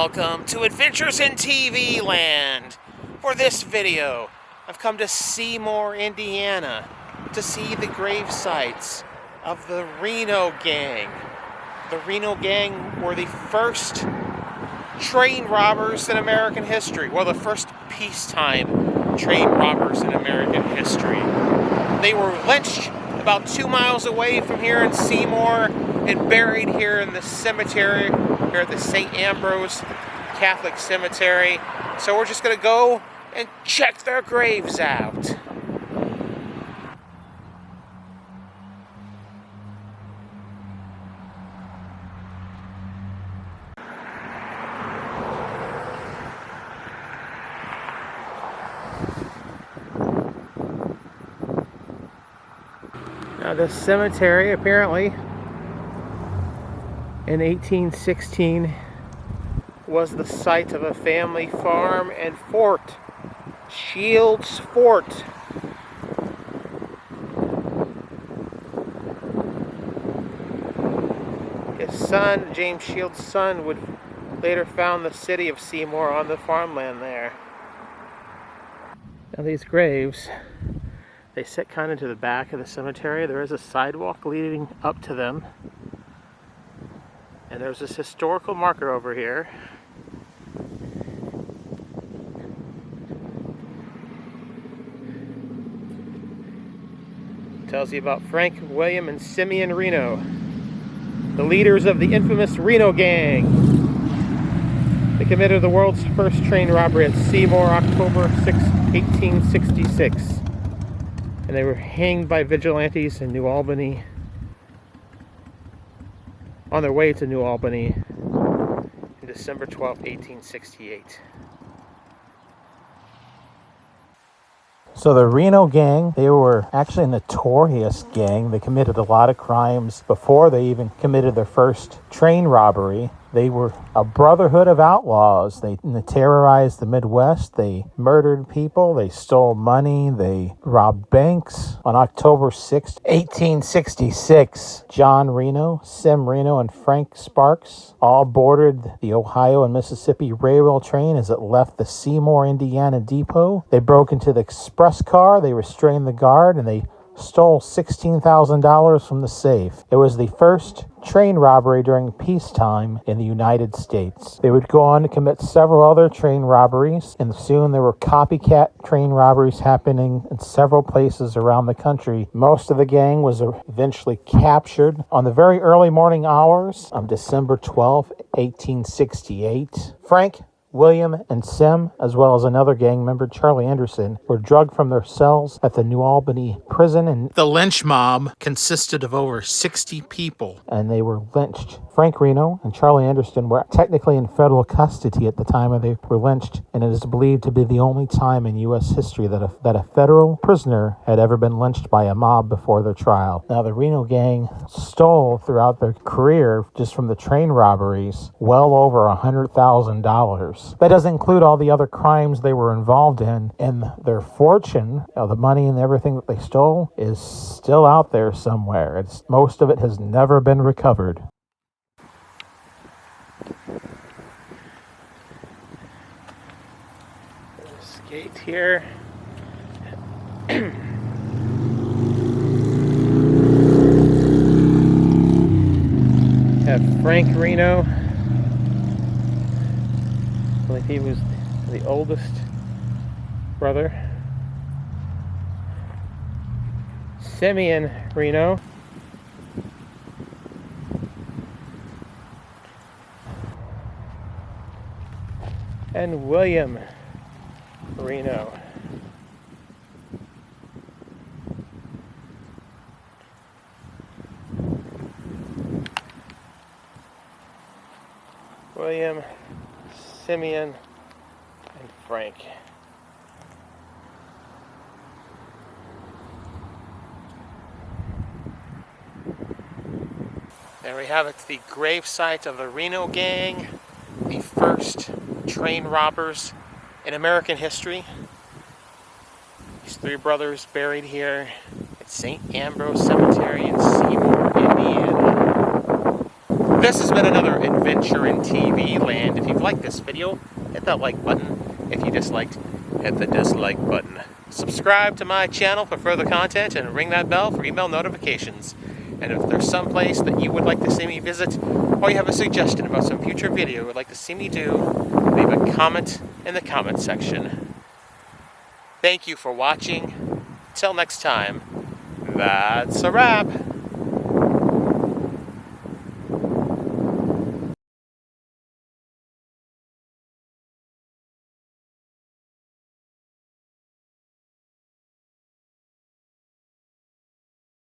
Welcome to Adventures in TV Land. For this video, I've come to Seymour, Indiana to see the grave sites of the Reno gang. The Reno gang were the first train robbers in American history. Well, the first peacetime train robbers in American history. They were lynched about 2 miles away from here in Seymour and buried here in the cemetery, here at the St. Ambrose Catholic Cemetery. So we're just going to go and check their graves out. Now this cemetery apparently in 1816 was the site of a family farm and fort, Shields Fort. His son, James Shields' son, would later found the city of Seymour on the farmland there. Now these graves, they sit kind of to the back of the cemetery. There is a sidewalk leading up to them. And there's this historical marker over here. Tells you about Frank, William, and Simeon Reno, the leaders of the infamous Reno gang. They committed the world's first train robbery at Seymour, October 6, 1866. And they were hanged by vigilantes in New Albany, on their way to New Albany, in December 12, 1868. So the Reno gang, they were actually a notorious gang. They committed a lot of crimes before they even committed their first train robbery. They were a brotherhood of outlaws. They terrorized the Midwest. They murdered people. They stole money. They robbed banks. On October 6, 1866, John Reno, Sim Reno, and Frank Sparks all boarded the Ohio and Mississippi railroad train as it left the Seymour, Indiana depot. They broke into the express car. They restrained the guard, and they stole $16,000 from the safe. It was the first train robbery during peacetime in the United States. They would go on to commit several other train robberies, and soon there were copycat train robberies happening in several places around the country. Most of the gang was eventually captured on the very early morning hours of December 12, 1868. Frank, William, and Sim, as well as another gang member, Charlie Anderson, were drugged from their cells at the New Albany prison, and The lynch mob consisted of over 60 people. and they were lynched. Frank Reno and Charlie Anderson were technically in federal custody at the time they were lynched, and it is believed to be the only time in U.S. history that a federal prisoner had ever been lynched by a mob before their trial. Now, the Reno gang stole throughout their career, just from the train robberies, well over $100,000. That doesn't include all the other crimes they were involved in, and their fortune, the money and everything that they stole, is still out there somewhere. Most of it has never been recovered. This gate here. Have Frank Reno. I believe he was the oldest brother. Simeon Reno. And William Reno. William, Simeon, and Frank. There we have it, the gravesite of the Reno gang, the first train robbers in American history. These three brothers buried here at St. Ambrose Cemetery in Seymour, Indiana. This is has been another adventure in TV land. If you've liked this video, hit that like button. If you disliked, hit the dislike button. Subscribe to my channel for further content and ring that bell for email notifications. And if there's some place that you would like to see me visit, or you have a suggestion about some future video you would like to see me do, leave a comment in the comment section. Thank you for watching. Till next time, that's a wrap.